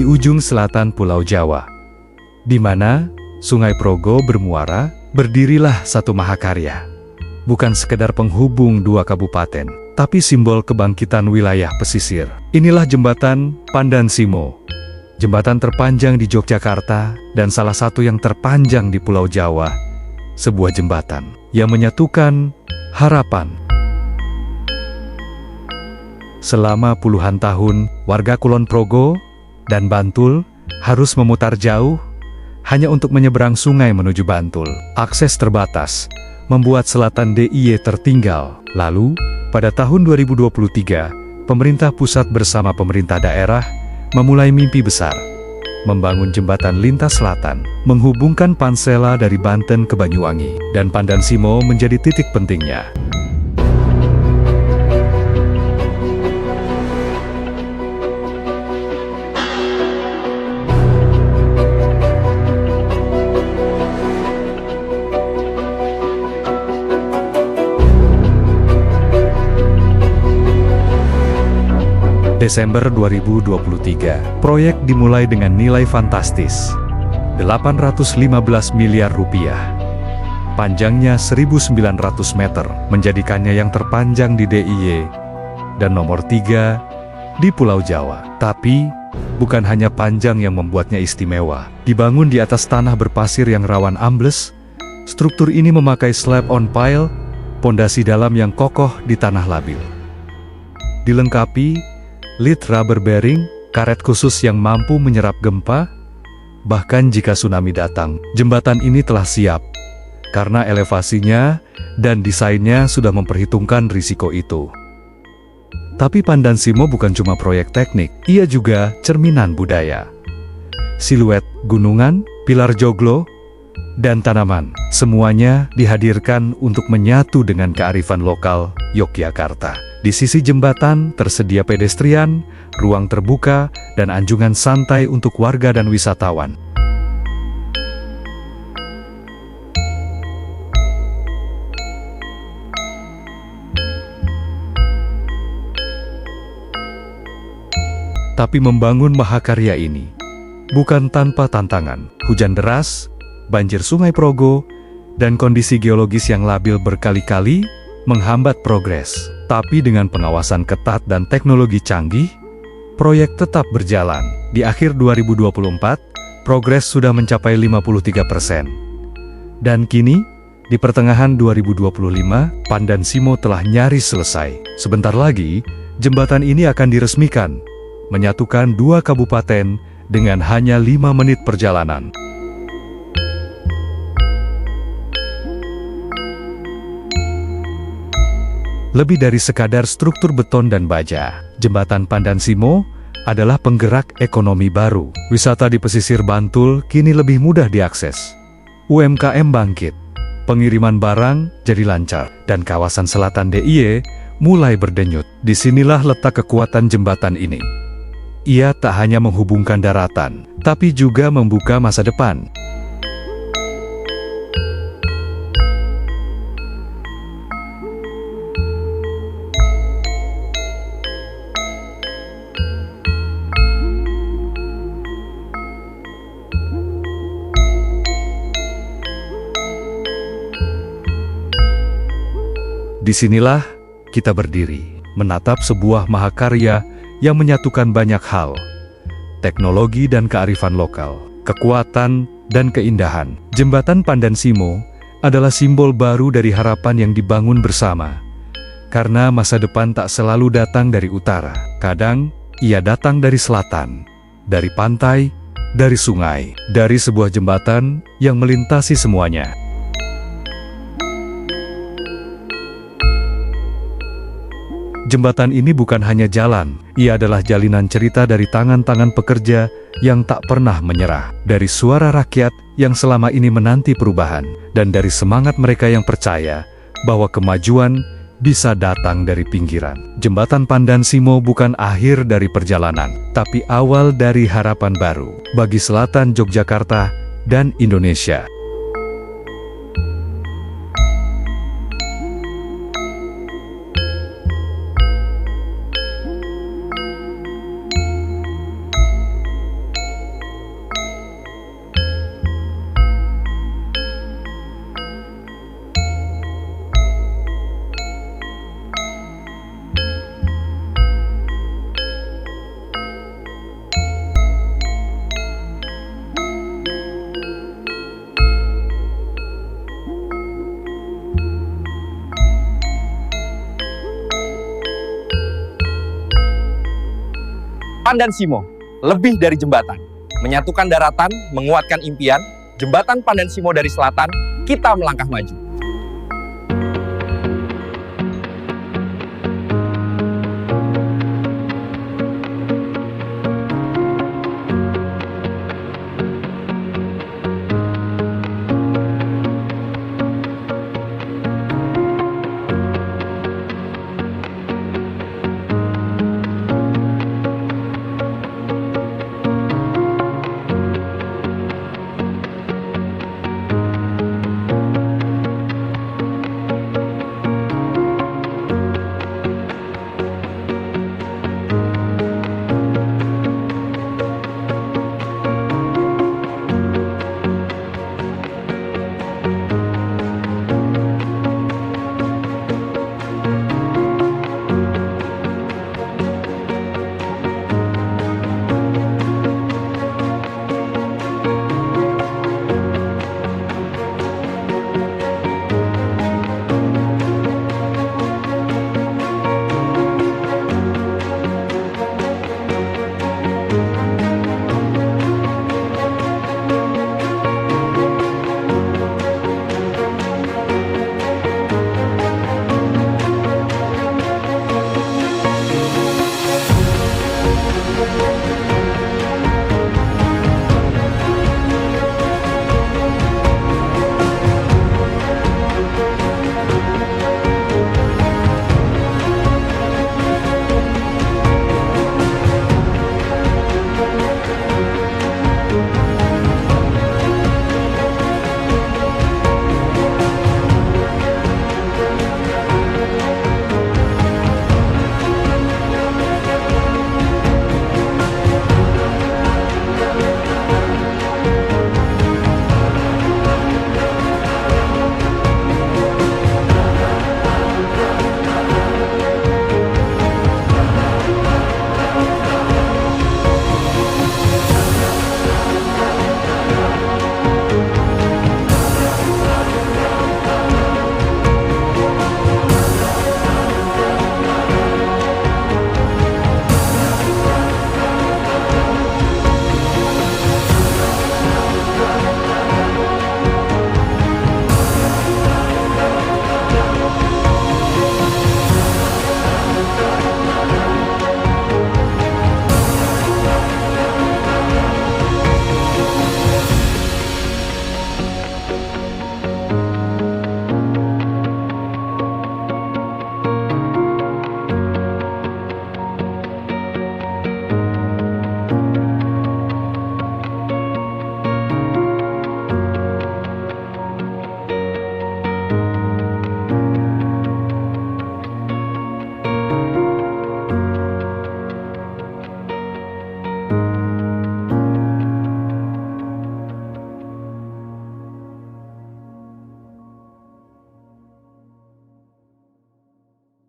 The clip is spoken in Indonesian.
di ujung selatan Pulau Jawa, di mana Sungai Progo bermuara, berdirilah satu mahakarya. Bukan sekedar penghubung dua kabupaten, tapi simbol kebangkitan wilayah pesisir. Inilah jembatan Pandansimo, jembatan terpanjang di Yogyakarta dan salah satu yang terpanjang di Pulau Jawa. Sebuah jembatan yang menyatukan harapan. Selama puluhan tahun, warga Kulon Progo dan Bantul harus memutar jauh hanya untuk menyeberang sungai menuju Bantul. Akses terbatas membuat selatan DIY tertinggal. Lalu, pada tahun 2023, pemerintah pusat bersama pemerintah daerah memulai mimpi besar, membangun jembatan lintas selatan, menghubungkan Pansela dari Banten ke Banyuwangi, dan Pandansimo menjadi titik pentingnya. Desember 2023, proyek dimulai dengan nilai fantastis, 815 miliar rupiah. Panjangnya 1.900 meter, menjadikannya yang terpanjang di DIY dan nomor 3 di Pulau Jawa. Tapi, bukan hanya panjang yang membuatnya istimewa. Dibangun di atas tanah berpasir yang rawan ambles, struktur ini memakai slab on pile, pondasi dalam yang kokoh di tanah labil. Dilengkapi lead rubber bearing, karet khusus yang mampu menyerap gempa. Bahkan jika tsunami datang, jembatan ini telah siap, karena elevasinya dan desainnya sudah memperhitungkan risiko itu. Tapi Pandansimo bukan cuma proyek teknik, ia juga cerminan budaya. Siluet gunungan, pilar joglo, dan tanaman, semuanya dihadirkan untuk menyatu dengan kearifan lokal Yogyakarta. Di sisi jembatan tersedia pedestrian, ruang terbuka, dan anjungan santai untuk warga dan wisatawan. Tapi membangun mahakarya ini bukan tanpa tantangan. Hujan deras, banjir Sungai Progo, dan kondisi geologis yang labil berkali-kali menghambat progres. Tapi dengan pengawasan ketat dan teknologi canggih, proyek tetap berjalan. Di akhir 2024, progres sudah mencapai 53%. Dan kini, di pertengahan 2025, Pandansimo telah nyaris selesai. Sebentar lagi, jembatan ini akan diresmikan, menyatukan dua kabupaten dengan hanya 5 menit perjalanan. Lebih dari sekadar struktur beton dan baja, jembatan Pandansimo adalah penggerak ekonomi baru. Wisata di pesisir Bantul kini lebih mudah diakses. UMKM bangkit, pengiriman barang jadi lancar, dan kawasan selatan DIY mulai berdenyut. Disinilah letak kekuatan jembatan ini. Ia tak hanya menghubungkan daratan, tapi juga membuka masa depan. Disinilah kita berdiri, menatap sebuah mahakarya yang menyatukan banyak hal, teknologi dan kearifan lokal, kekuatan dan keindahan. Jembatan Pandansimo adalah simbol baru dari harapan yang dibangun bersama. Karena masa depan tak selalu datang dari utara, kadang ia datang dari selatan, dari pantai, dari sungai, dari sebuah jembatan yang melintasi semuanya. Jembatan ini bukan hanya jalan, ia adalah jalinan cerita dari tangan-tangan pekerja yang tak pernah menyerah, dari suara rakyat yang selama ini menanti perubahan, dan dari semangat mereka yang percaya bahwa kemajuan bisa datang dari pinggiran. Jembatan Pandansimo bukan akhir dari perjalanan, tapi awal dari harapan baru bagi selatan Yogyakarta dan Indonesia. Pandan Simo, lebih dari jembatan. Menyatukan daratan, menguatkan impian, Jembatan Pandan Simo dari selatan, kita melangkah maju.